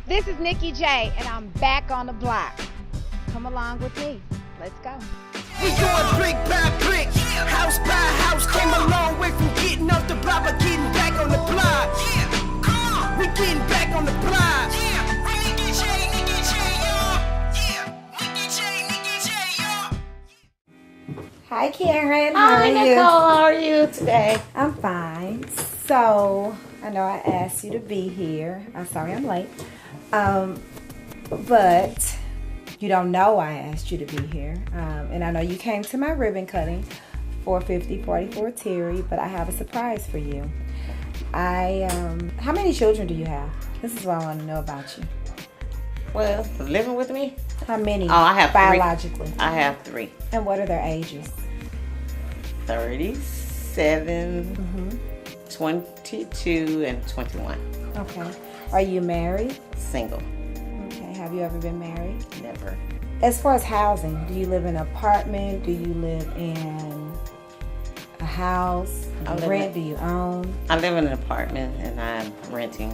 This is Nikki J, and I'm back on the block. Come along with me. Let's go. We going brick by brick, house by house. Came a long way from getting off the block, but getting back on the block. Yeah, come on. We getting back on the block. Yeah, we Nikki J, y'all. Yeah, Nikki J, y'all. Hi, Karen. Hi, Nicole. How are you today? I'm fine. So, I know I asked you to be here. I'm sorry I'm late. But you don't know I asked you to be here. And I know you came to my ribbon cutting, 450-44 Terry, but I have a surprise for you. How many children do you have? This is what I want to know about you. Well, living with me? How many? Oh, I have biologically. 3. I have 3. And what are their ages? 37, 22, and 21. Okay. Are you married? Single. Okay. Have you ever been married? Never. As far as housing, do you live in an apartment? Do you live in a house? Do you rent? Do you own? I live in an apartment and I'm renting.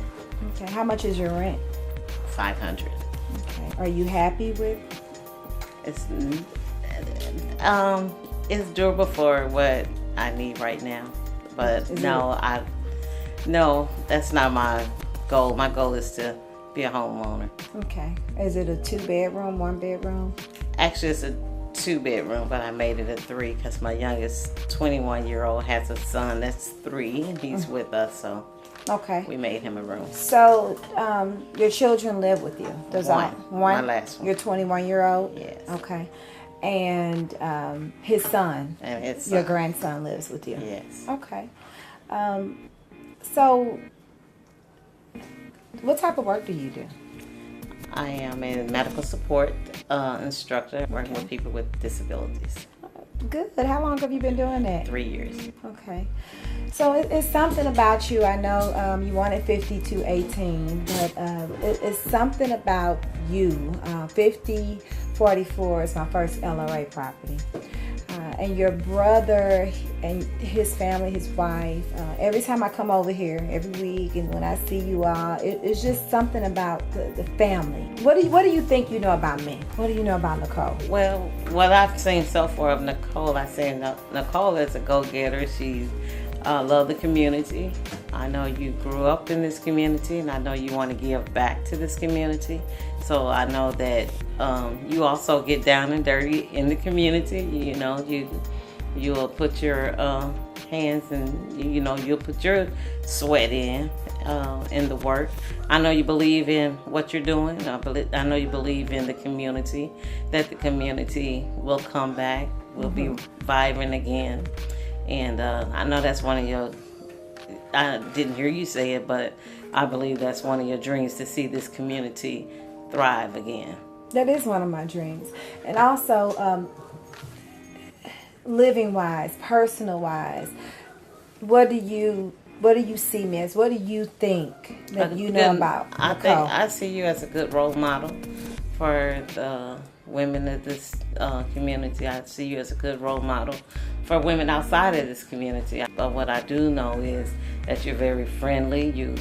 Okay. How much is your rent? $500. Okay. Are you happy with? It's durable for what I need right now, but no, that's not my goal. My goal is to be a homeowner. Okay. Is it a 2-bedroom, 1-bedroom? Actually, it's a 2-bedroom, but I made it a 3 because my youngest 21-year-old has a son that's 3 and he's with us, so okay, we made him a room. So your children live with you? One? My last one. Your 21-year-old? Yes. Okay. And his son? And his son. Your grandson lives with you? Yes. Okay. So what type of work do you do? I am a medical support instructor working with people with disabilities. Good. How long have you been doing that? 3 years. Okay. So it's something about you. I know you wanted 50 to 18, but it's something about you. 5044 is my first LRA property. And your brother and his family, his wife, every time I come over here every week and when I see you all, it's just something about the family. What do you think you know about me? What do you know about Nicole? Well, what I've seen so far of Nicole, I say Nicole is a go-getter. She loves the community. I know you grew up in this community and I know you want to give back to this community. So I know that you also get down and dirty in the community. You know, you'll put your hands and you'll put your sweat in the work. I know you believe in what you're doing. I know you believe in the community, that the community will come back, will be vibrant again. And I know that's one of your, I didn't hear you say it, but I believe that's one of your dreams, to see this community thrive again. That is one of my dreams. And also, living-wise, personal-wise, what do you see me as? What do you think that you know about Nicole? I see you as a good role model for the women of this community. I see you as a good role model for women outside of this community. But what I do know is that you're very friendly. You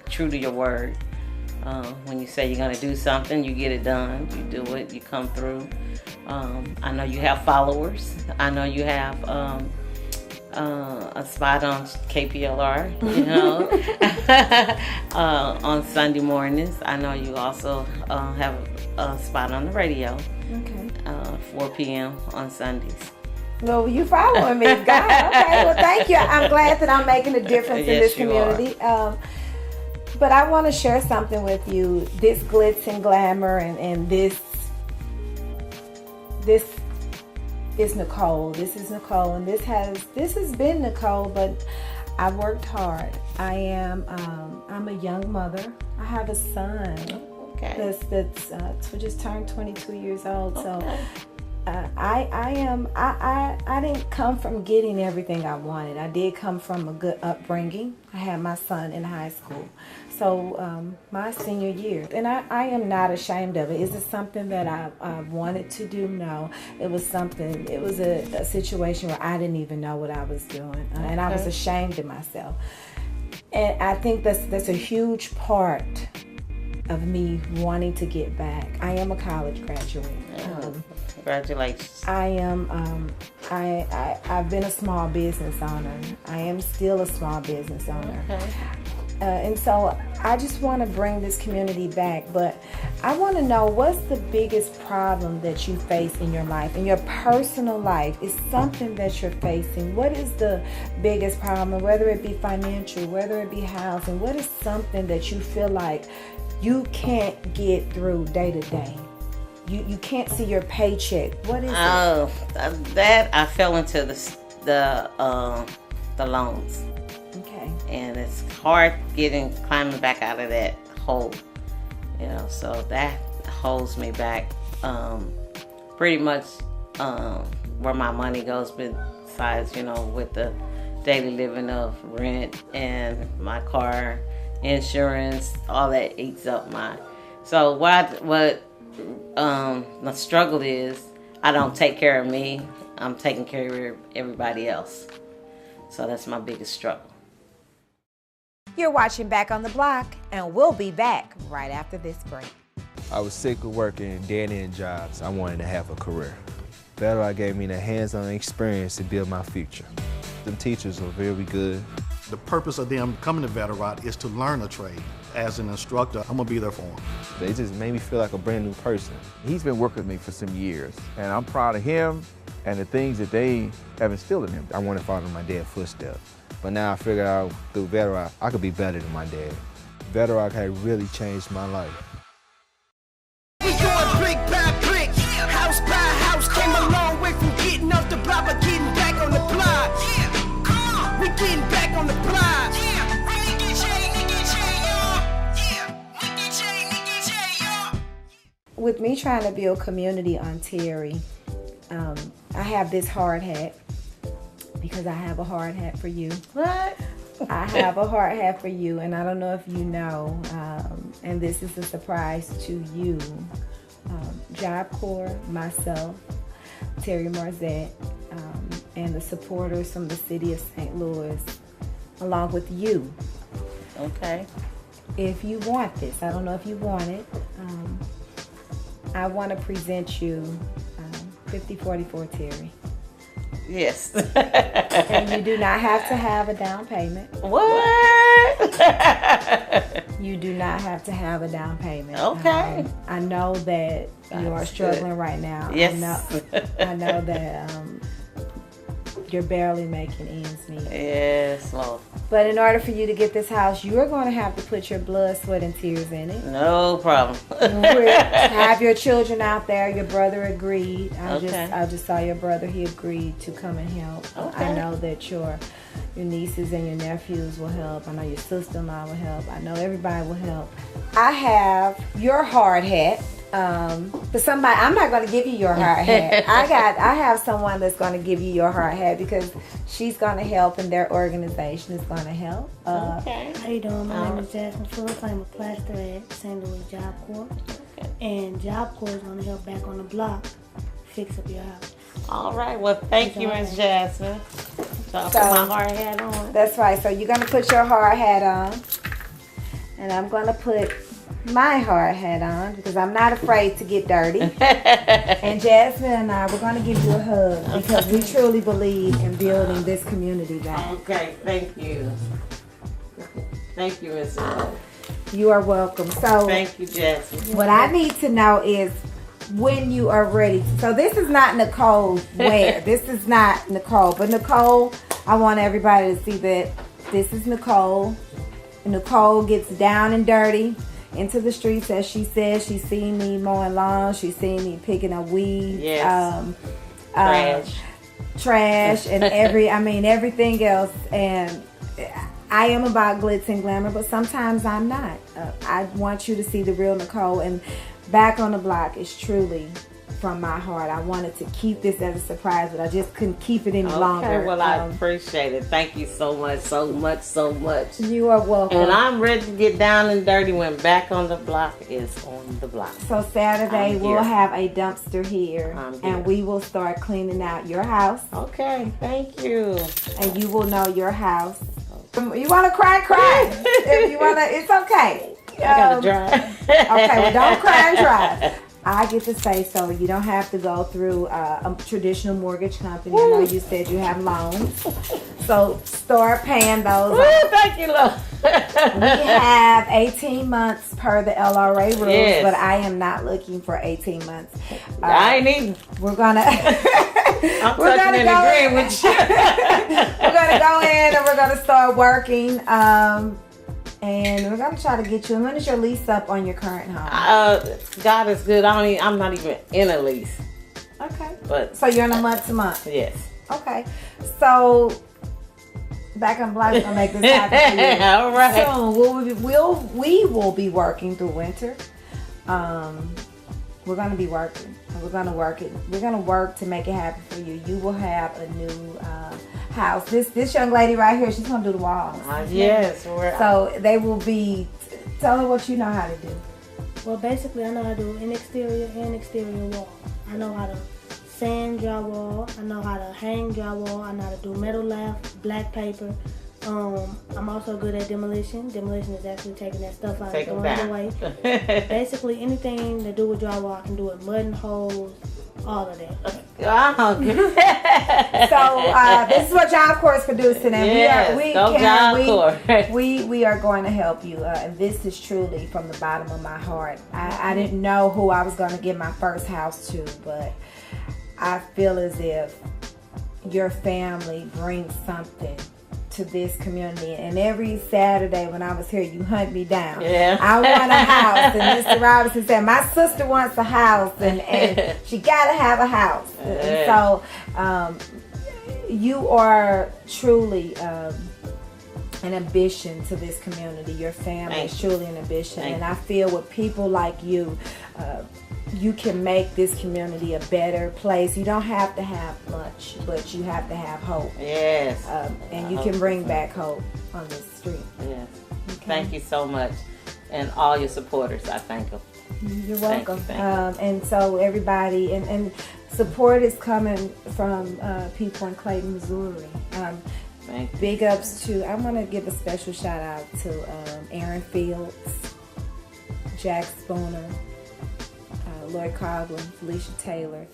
true to your word. When you say you're going to do something, you get it done. You do it. You come through. I know you have followers. I know you have a spot on KPLR, on Sunday mornings. I know you also have a spot on the radio. Okay. 4 p.m. on Sundays. Well, you following me, God. Okay, well, thank you. I'm glad that I'm making a difference in this community. But I want to share something with you. This glitz and glamour and this is Nicole. This is Nicole, and this has been Nicole. But I worked hard. I'm a young mother. I have a son. Okay. That's just turned 22 years old. Okay. So I didn't come from getting everything I wanted. I did come from a good upbringing. I had my son in high school. So my senior year, and I am not ashamed of it. Is it something that I wanted to do? No. It was a situation where I didn't even know what I was doing. And I was ashamed of myself. And I think that's a huge part of me wanting to get back. I am a college graduate. Congratulations. I am. I've been a small business owner. I am still a small business owner. Okay. And so I just want to bring this community back. But I want to know, what's the biggest problem that you face in your life, in your personal life? Is something that you're facing? What is the biggest problem? Whether it be financial, whether it be housing, what is something that you feel like you can't get through day to day? You can't see your paycheck. What is it? That I fell into the loans. Okay. And it's hard climbing back out of that hole. So that holds me back. Pretty much where my money goes, besides, with the daily living of rent and my car insurance, all that eats up mine. So what the struggle is, I don't take care of me. I'm taking care of everybody else. So that's my biggest struggle. You're watching Back on the Block, and we'll be back right after this break. I was sick of working dead-end jobs. I wanted to have a career. Veteran gave me the hands-on experience to build my future. The teachers were very good. The purpose of them coming to Veteran is to learn a trade. As an instructor, I'm gonna be there for them. They just made me feel like a brand new person. He's been working with me for some years, and I'm proud of him and the things that they have instilled in him. I wanted to follow in my dad's footsteps. But now I figured out through Veteran, I could be better than my dad. Veteran had really changed my life. We going brick by brick, house by house. Came a long way from getting off the block, but getting back on the block. Yeah, come on, we getting back on the block. Yeah, we Nikki J, y'all. Yeah, Nikki J, y'all. With me trying to build community on Terry, I have this hard hat because I have a hard hat for you. What? I have a hard hat for you, and I don't know if you know, and this is a surprise to you. Job Corps, myself, Terry Marzette, and the supporters from the city of St. Louis, along with you. Okay. If you want this, I don't know if you want it, I want to present you 5044 Terry. Yes. And you do not have to have a down payment. What? You do not have to have a down payment. Okay. I know that you are That's struggling good. right now. Yes. I know that you're barely making ends meet. Yes, Lord. But in order for you to get this house, you are going to have to put your blood, sweat, and tears in it. No problem. Have your children out there. Your brother agreed. Okay. I just saw your brother. He agreed to come and help. Okay. I know that your nieces and your nephews will help. I know your sister-in-law will help. I know everybody will help. I have your hard hat. But somebody, I'm not going to give you your hard hat. I have someone that's going to give you your hard hat because she's going to help and their organization is going to help. Okay. How you doing? My name is Jasmine Phillips. I'm a plaster at St. Louis Job Corps. And Job Corps is going to help Back on the Block fix up your house. All right. Well, thank you, Ms. Jasmine. So I'll put my hard hat on. That's right. So you're going to put your hard hat on. And I'm going to put my hard hat on because I'm not afraid to get dirty. And Jasmine and I, we're going to give you a hug because we truly believe in building this community back. Okay. Thank you. Thank you, Ms. You are welcome. So Thank you, Jasmine. what I need to know is when you are ready. So this is not Nicole's wear. This is not Nicole. But Nicole, I want everybody to see that this is Nicole. And Nicole gets down and dirty into the streets, as she says. She's seen me mowing lawns. She's seen me picking up weeds. Yes. Trash and everything else. And I am about glitz and glamour, but sometimes I'm not. I want you to see the real Nicole, and Back on the Block is truly from my heart. I wanted to keep this as a surprise, but I just couldn't keep it any longer. Okay, well, I appreciate it. Thank you so much, so much, so much. You are welcome. And I'm ready to get down and dirty when Back on the Block is on the block. So Saturday I'm we'll here. have a dumpster here, I'm here. and we will start cleaning out your house, Okay, thank you. and you will know your house You want to cry, cry. If you want to, it's okay. I gotta drive. Okay, well, don't cry and drive. I get to say so. You don't have to go through a traditional mortgage company. I know you said you have loans. So start paying those. Thank you, Lord. We have 18 months per the LRA rules, Yes. but I am not looking for 18 months. I ain't even. We're gonna. I'm We're touching gonna and go agreeing with you. We're gonna go in and we're gonna start working. And we're gonna try to get you. When is your lease up on your current home? God is good. I'm not even in a lease. Okay. But So you're on a month to month. yes. Okay. So back on Block is gonna make this happen for you. All right. So we will be working through winter. We're gonna be working. And we're gonna work it. We're gonna work to make it happen for you. You will have a new house. This young lady right here, she's gonna do the walls. Yes. So they will be. Tell her what you know how to do. Well, basically, I know how to do an exterior and exterior wall. I know how to sand drywall. I know how to hang drywall. I know how to do metal lath, black paper. I'm also good at demolition. Demolition is actually taking that stuff out and throwing it away. Basically, anything to do with drywall, I can do it. Mud and holes, all of that. Oh, good. So this is what Job Corps is producing, and Yes, we are going to help you. And this is truly from the bottom of my heart. I didn't know who I was going to give my first house to, but I feel as if your family brings something to this community. And every Saturday when I was here, you hunt me down. Yeah. I want a house. And Mr. Robinson said, my sister wants a house, and she got to have a house. Yeah. And so you are truly an ambition to this community. Your family is truly an ambition. And I feel with people like you, you can make this community a better place. You don't have to have much, but you have to have hope. Yes. And you can bring back hope on this street. Yes. Okay. Thank you so much. And all your supporters, I thank them. You're welcome. Thank you. And so everybody, and support is coming from people in Clayton, Missouri. Thank you. Big ups to, I want to give a special shout out to Aaron Fields, Jack Spooner, Lloyd Coughlin, Felicia Taylor,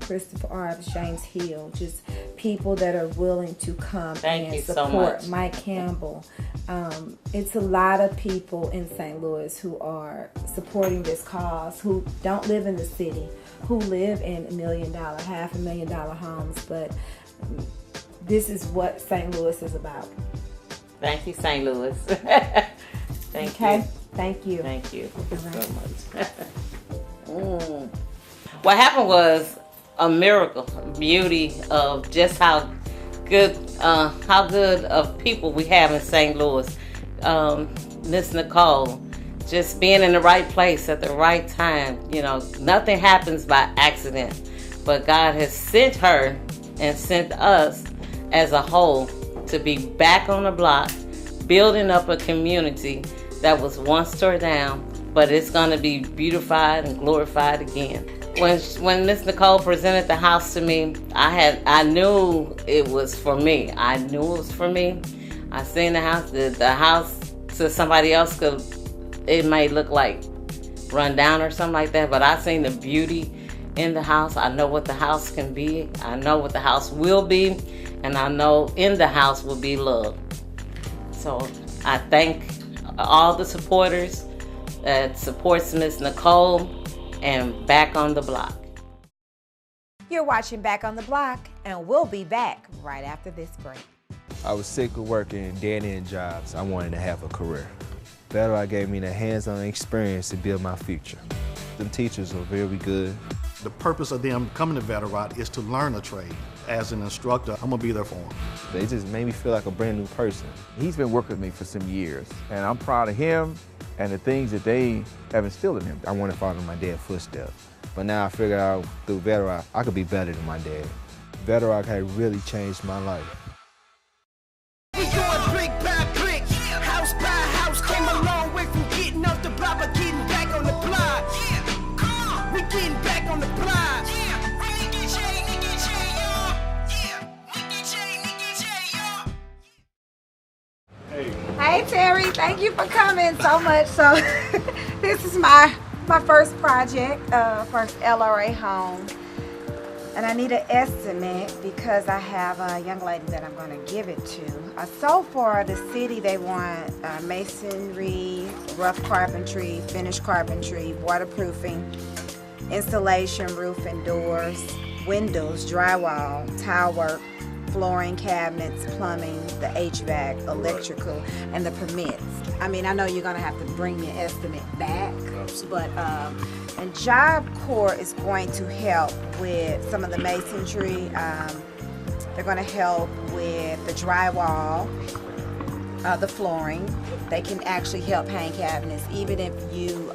Christopher Arps, James Hill, just people that are willing to come and support. Mike Campbell. It's a lot of people in St. Louis who are supporting this cause, who don't live in the city, who live in $1 million, $500,000 homes, but this is what St. Louis is about. Thank you, St. Louis. Thank you. Thank you. Thank you so much. What happened was a miracle, beauty of just how good of people we have in St. Louis. Miss Nicole, just being in the right place at the right time. You know, nothing happens by accident, but God has sent her and sent us as a whole to be back on the block, building up a community that was once torn down, but it's going to be beautified and glorified again. When Miss Nicole presented the house to me, I knew it was for me. I knew it was for me. I seen the house to somebody else it may look like run down or something like that, but I seen the beauty in the house. I know what the house can be. I know what the house will be, and I know in the house will be love. So I thank all the supporters that supports Miss Nicole and Back on the Block. You're watching Back on the Block, and we'll be back right after this break. I was sick of working dead-end jobs. I wanted to have a career. Veteran gave me the hands-on experience to build my future. Them teachers were very good. The purpose of them coming to Veteran is to learn a trade. As an instructor, I'm gonna be there for them. They just made me feel like a brand new person. He's been working with me for some years, and I'm proud of him and the things that they have instilled in him. I want to follow in my dad's footsteps. But now I figured out through Veteran, I could be better than my dad. Veteran had really changed my life. We going brick by brick, house by house. Came a long way from getting off the block, but getting back on the block. Yeah, come on, we getting back on the block. Yeah, Nikki J, y'all. Yeah, Nikki J, y'all. Thank you for coming so much. So this is my first project, first LRA home. And I need an estimate because I have a young lady that I'm going to give it to. So far, the city, they want masonry, rough carpentry, finished carpentry, waterproofing, installation, roof and doors, windows, drywall, tile work, flooring, cabinets, plumbing, the HVAC, electrical, and the permits. I mean, I know you're going to have to bring me an estimate back, but and Job Corps is going to help with some of the masonry. They're going to help with the drywall, the flooring. They can actually help hang cabinets. Even if you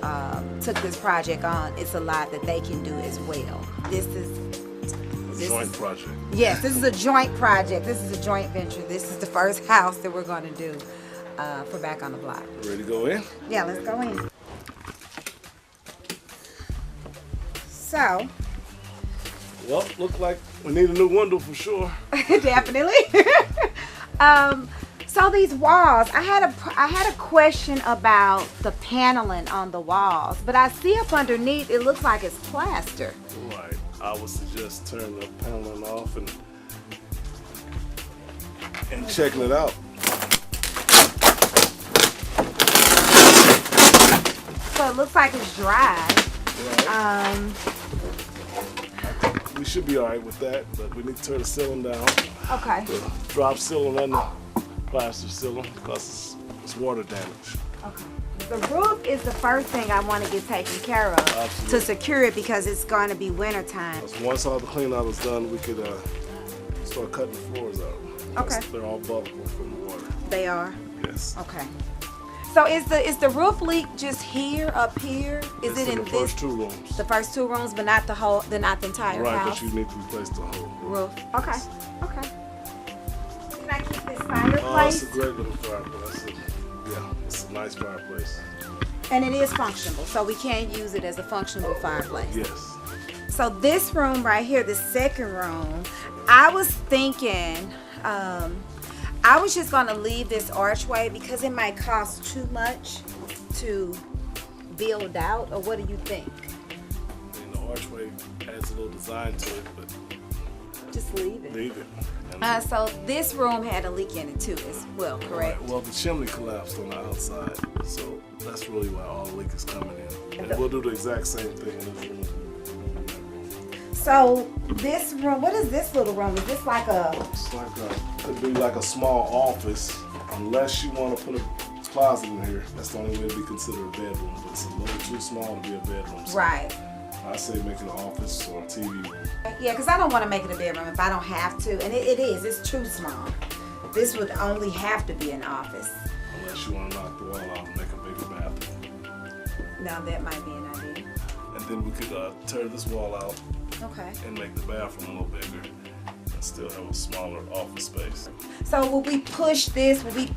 took this project on, it's a lot that they can do as well. This is joint project. Yes, this is a joint project. This is a joint venture. This is the first house that we're going to do for Back on the Block. Ready to go in? Yeah, let's go in. So, Well, look like we need a new window for sure. definitely. So these walls, I had a question about the paneling on the walls, but I see up underneath it looks like it's plaster. Right. I would suggest turning the paneling off and checking it out. So it looks like it's dry. Right. We should be all right with that, but we need to turn the ceiling down. Okay. The drop ceiling and the plaster ceiling because it's water damage. Okay. The roof is the first thing I want to get taken care of. Absolutely. To secure it because it's going to be winter time. Once all the clean out is done, we could start cutting the floors out. Okay. They're all bubbling from the water. They are? Yes. Okay. So is the roof leak just here, up here? Is it in the this? first two rooms? The first two rooms, but not the entire Right, house? but you need to replace the whole Roof. Okay. Okay. Can I keep this Oh, fireplace? it's a great little fireplace. Yeah, it's a nice fireplace. And it is functional, so we can use it as a functional fireplace. Yes. So this room right here, the second room, I was thinking, I was just gonna leave this archway because it might cost too much to build out, or what do you think? I mean, the archway adds a little design to it, but Just leave it. leave it. So this room had a leak in it too as well, correct? Right, well, the chimney collapsed on the outside, so that's really why all the leak is coming in. And we'll do the exact same thing in this room. So this room, what is this little room? Is this like a... It's like could be like a small office, unless you want to put a closet in here. That's the only way to be considered a bedroom, but it's a little too small to be a bedroom. So Right. I say make it an office or a TV room. Yeah, because I don't want to make it a bedroom if I don't have to. And it is. It's too small. This would only have to be an office. Unless you want to knock the wall out and make a bigger bathroom. Now that might be an idea. And then we could tear this wall out Okay. and make the bathroom a little bigger and still have a smaller office space. So will we push this? Will we...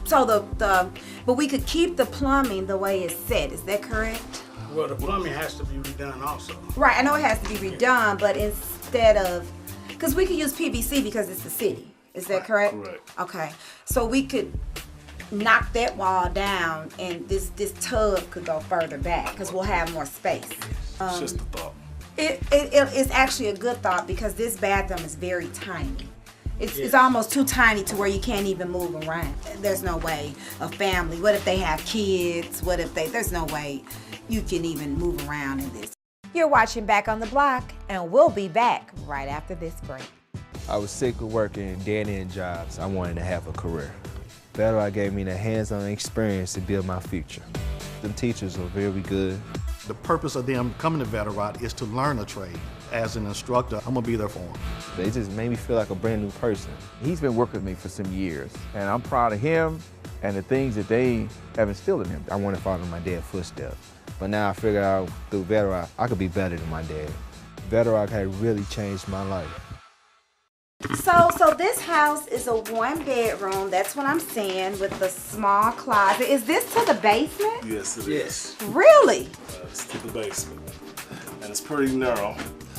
So but we could keep the plumbing the way it's set. Is that correct? Well, the plumbing has to be redone also. Right. I know it has to be redone, but instead of... Because we could use PVC because it's the city. Is that correct? Correct. Okay. So we could knock that wall down and this tub could go further back because we'll have more space. It's just a thought. It's actually a good thought because this bathroom is very tiny. It's almost too tiny to where you can't even move around. There's no way a family, what if they have kids? There's no way you can even move around in this. You're watching Back on the Block, and we'll be back right after this break. I was sick of working dead-end jobs. I wanted to have a career. Veteran gave me the hands-on experience to build my future. Them teachers are very good. The purpose of them coming to Veteran is to learn a trade. As an instructor, I'm gonna be there for them. They just made me feel like a brand new person. He's been working with me for some years, and I'm proud of him and the things that they have instilled in him. I want to follow my dad's footsteps. But now I figured out through Veteran, I could be better than my dad. Veteran had really changed my life. So this house is a 1-bedroom. That's what I'm saying, with the small closet. Is this to the basement? Yes, it is. Really? It's to the basement. And it's pretty narrow.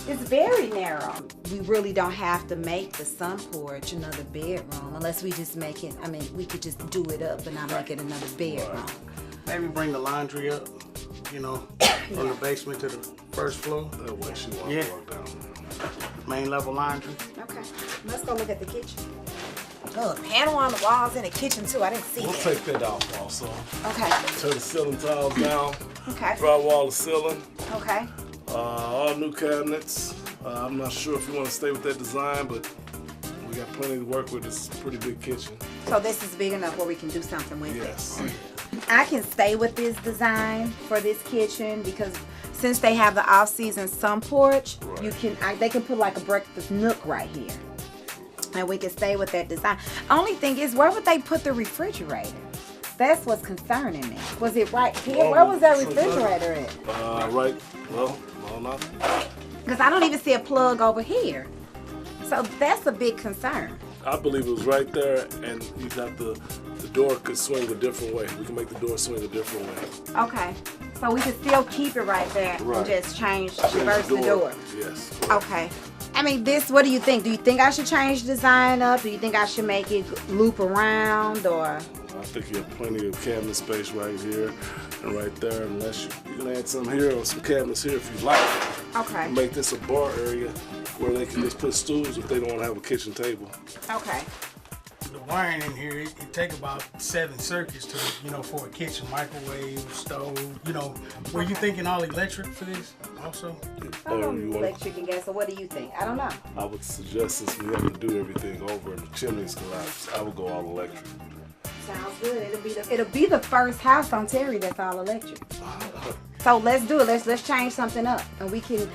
It's very narrow. We really don't have to make the sun porch another bedroom unless we just make it, I mean, we could just do it up and not make it another bedroom. Maybe bring the laundry up, you know, from the basement to the first floor. That way she won't walk down. Main level laundry. Okay, let's go look at the kitchen. Oh, panel on the walls in the kitchen too. I didn't see We'll that. take that off also. Okay. Turn the ceiling tiles down. Okay. Drywall the ceiling. Okay. All new cabinets. I'm not sure if you want to stay with that design, but we got plenty to work with. It's a pretty big kitchen. So this is big enough where we can do something with Yes. it. I can stay with this design for this kitchen because since they have the off-season sun porch, you can they can put like a breakfast nook right here, and we can stay with that design. Only thing is, where would they put the refrigerator? That's what's concerning me. Was it right here? Where was that refrigerator at? Right. Well, no, not. Because I don't even see a plug over here. So that's a big concern. I believe it was right there, and you got the door could swing a different way. We can make the door swing a different way. Okay. So we can still keep it right there and just reverse the door. Yes. Okay. I mean, what do you think? Do you think I should change the design up? Do you think I should make it loop around or? I think you have plenty of cabinet space right here and right there, unless you can add some here or some cabinets here if you like. Okay. Make this a bar area where they can just put stools if they don't want to have a kitchen table. Okay. The wiring in here, it take about 7 circuits to, you know, for a kitchen, microwave, stove, you know. Were you thinking all electric for this also? I don't know electric and gas, so what do you think? I don't know. I would suggest, since we have to do everything over and the chimneys collapse, I would go all electric. Sounds good. It'll be the first house on Terry that's all electric. So let's do it. Let's change something up, and we can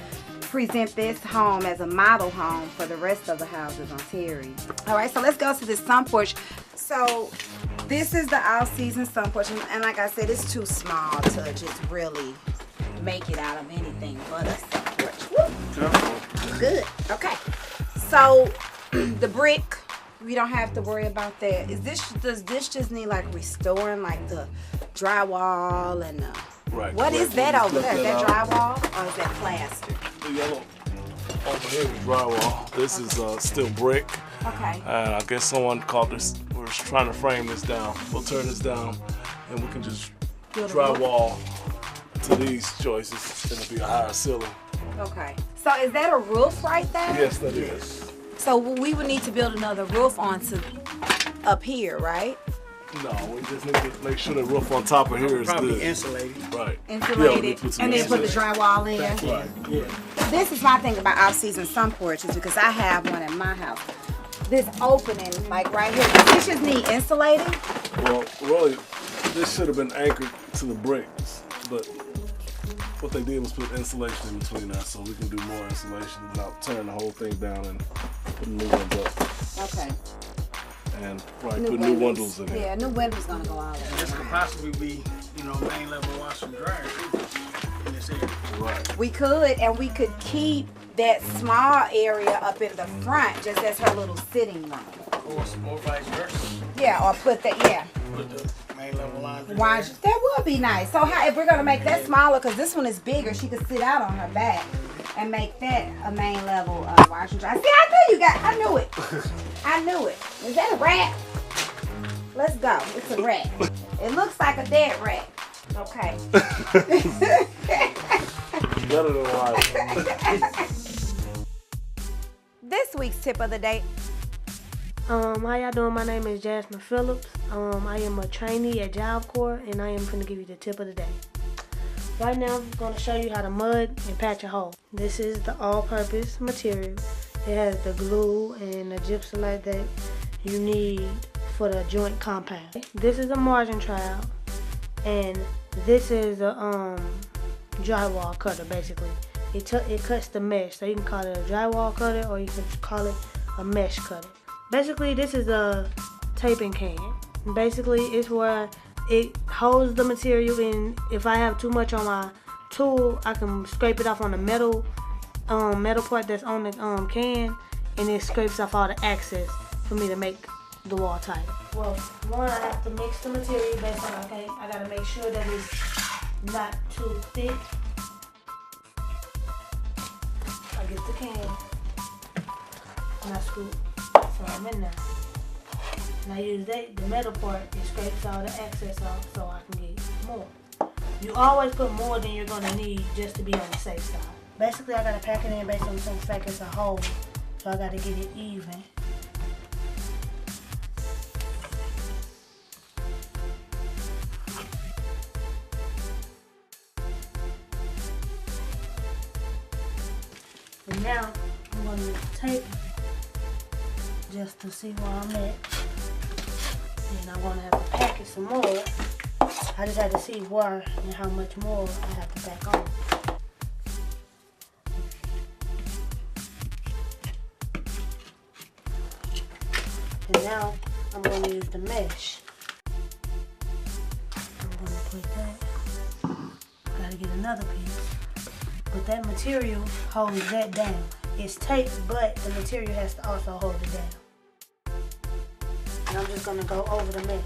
present this home as a model home for the rest of the houses on Terry. All right, so let's go to this sun porch. So this is the all-season sun porch, and like I said, it's too small to just really make it out of anything but a sun porch. Good. Okay. So the brick, we don't have to worry about that. Does this just need like restoring, like the drywall and Right. What is that over there? Is that drywall or is that plaster? The yellow over here is drywall. This is still brick. Okay. I guess someone called this. We're trying to frame this down. We'll turn this down, and we can just drywall to these choices, and it'll be a higher ceiling. Okay. So is that a roof right there? Yes, that is. So we would need to build another roof onto up here, right? No, we just need to make sure the roof on top of here is Probably good. insulated. Right. Insulated, Yeah, and then put the drywall in. Right. Yeah. This is my thing about off-season sun porches because I have one in my house. This opening, like right here, does this just need insulating? Well, really, this should have been anchored to the bricks, but what they did was put insulation in between that, so we can do more insulation without tearing the whole thing down and putting new ones up. Okay. And put new windows in here. Yeah, new windows gonna go all over. This could possibly be, you know, main level washer and dryer too in this area. Right. We could, and we could keep that small area up in the front just as her little sitting room. Or vice versa. Yeah, or put that, yeah. Put the main level laundry. That would be nice. So if we're gonna make that smaller, because this one is bigger, she could sit out on her back and make that a main level wash and dry. See, I knew it. I knew it. Is that a rat? Let's go. It's a rat. It looks like a dead rat. Okay. Better than life. This week's tip of the day. How y'all doing? My name is Jasmine Phillips. I am a trainee at Job Corps, and I am going to give you the tip of the day. Right now, I'm going to show you how to mud and patch a hole. This is the all-purpose material. It has the glue and the gypsumite that you need for the joint compound. This is a margin trowel, and this is a drywall cutter, basically. It cuts the mesh, so you can call it a drywall cutter or you can call it a mesh cutter. Basically, this is a taping can. Basically, it's where it holds the material in. If I have too much on my tool, I can scrape it off on the metal part that's on the can, and it scrapes off all the excess for me to make the wall tighter. Well, one, I have to mix the material based on, okay, I gotta make sure that it's not too thick. I I get the can, and I scoop some in there. And I use the metal part, it scrapes all the excess off so I can get more. You always put more than you're gonna need just to be on the safe side. Basically, I gotta pack it in based on the same fact it's a whole, so I gotta get it even. And now, I'm gonna use the tape just to see where I'm at. And I'm gonna have to pack it some more. I just had to see where and how much more I have to pack on. And now I'm going to use the mesh. I'm going to put that. Gotta get another piece. But that material holds that down. It's taped, but the material has to also hold it down. And I'm just going to go over the mesh.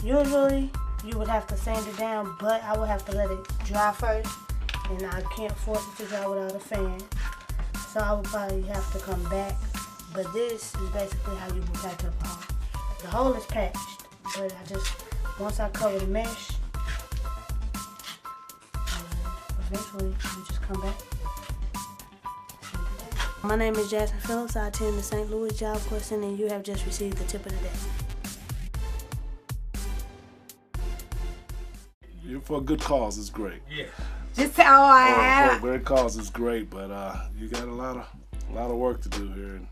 Usually you would have to sand it down, but I would have to let it dry first, and I can't force it to dry without a fan. So I would probably have to come back, but this is basically how you would patch up a hole. The hole is patched, but once I cover the mesh, eventually you just come back. My name is Jasmine Phillips. I attend the St. Louis Job Corps Center, and you have just received the tip of the day. For a good cause, it's great. Yeah. Just for I For a great cause, it's great, but you got a lot of work to do here, and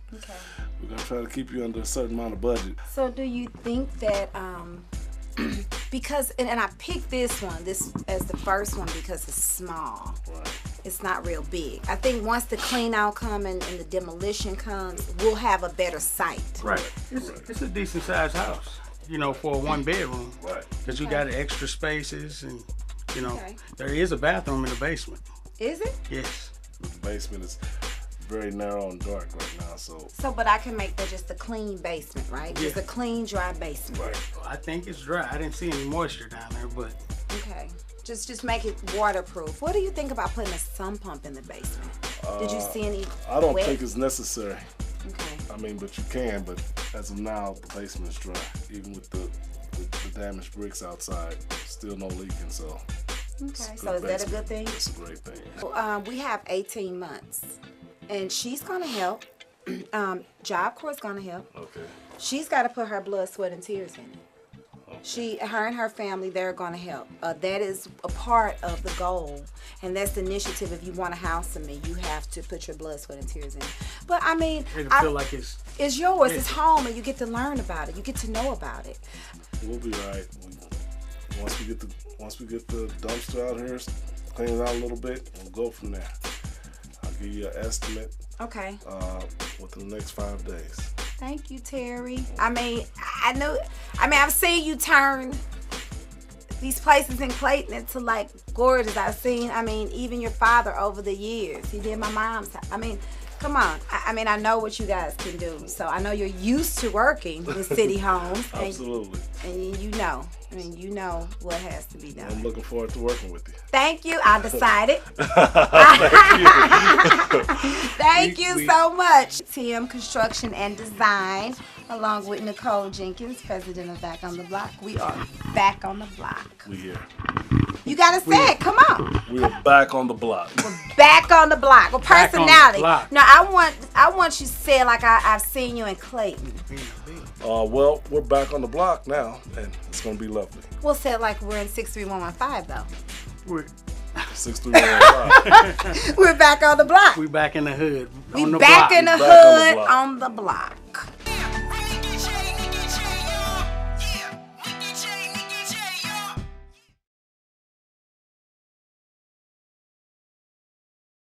we're gonna try to keep you under a certain amount of budget. So do you think that because and I picked this as the first one because it's small. Right. It's not real big. I think once the clean out comes and the demolition comes, we'll have a better site. Right. It's a decent sized house, you know, for a 1 bedroom. Right. Because you got extra spaces, and you know, there is a bathroom in the basement. Is it? Yes. The basement is very narrow and dark right now, so. But I can make that just a clean basement, right? Yeah. Just a clean, dry basement. Right. I think it's dry. I didn't see any moisture down there, but. Okay. Just make it waterproof. What do you think about putting a sump pump in the basement? Did you see any? I don't think it's necessary. Okay. I mean, but you can. But as of now, the basement is dry, even with the damaged bricks outside. Still no leaking, so. Okay. So is that a good thing? It's a great thing. We have 18 months, and she's gonna help. Job Corps is gonna help. Okay. She's got to put her blood, sweat, and tears in it. Her and her family, they're going to help. That is a part of the goal, and that's the initiative. If you want a house from me, you have to put your blood, sweat, and tears in. But I mean, It'll feel like it's yours. Yeah. It's home, and you get to learn about it. You get to know about it. We'll be right. Once we get the dumpster out here, clean it out a little bit, we'll go from there. I'll give you an estimate. Okay. Within the next 5 days. Thank you, Terry. I mean, I've seen you turn these places in Clayton into like gorgeous. I've seen, even your father over the years. He did my mom's house. I mean, come on. I know what you guys can do. So I know you're used to working in city homes. Absolutely. And you know what has to be done. I'm looking forward to working with you. Thank you. I decided. Thank you so much. TM Construction and Design, along with Nicole Jenkins, president of Back on the Block. We are back on the block. We here. You gotta say it. Come on. We're back on the block. We're back on the block. With Back on the personality. block. Now I want you to say it like I've seen you in Clayton. Well, we're back on the block now, and it's gonna be lovely. We'll say it like we're in 63115 though. We're 63115. We're back on the block. back in the hood. We on the back block. in the Back on the hood block. on the block.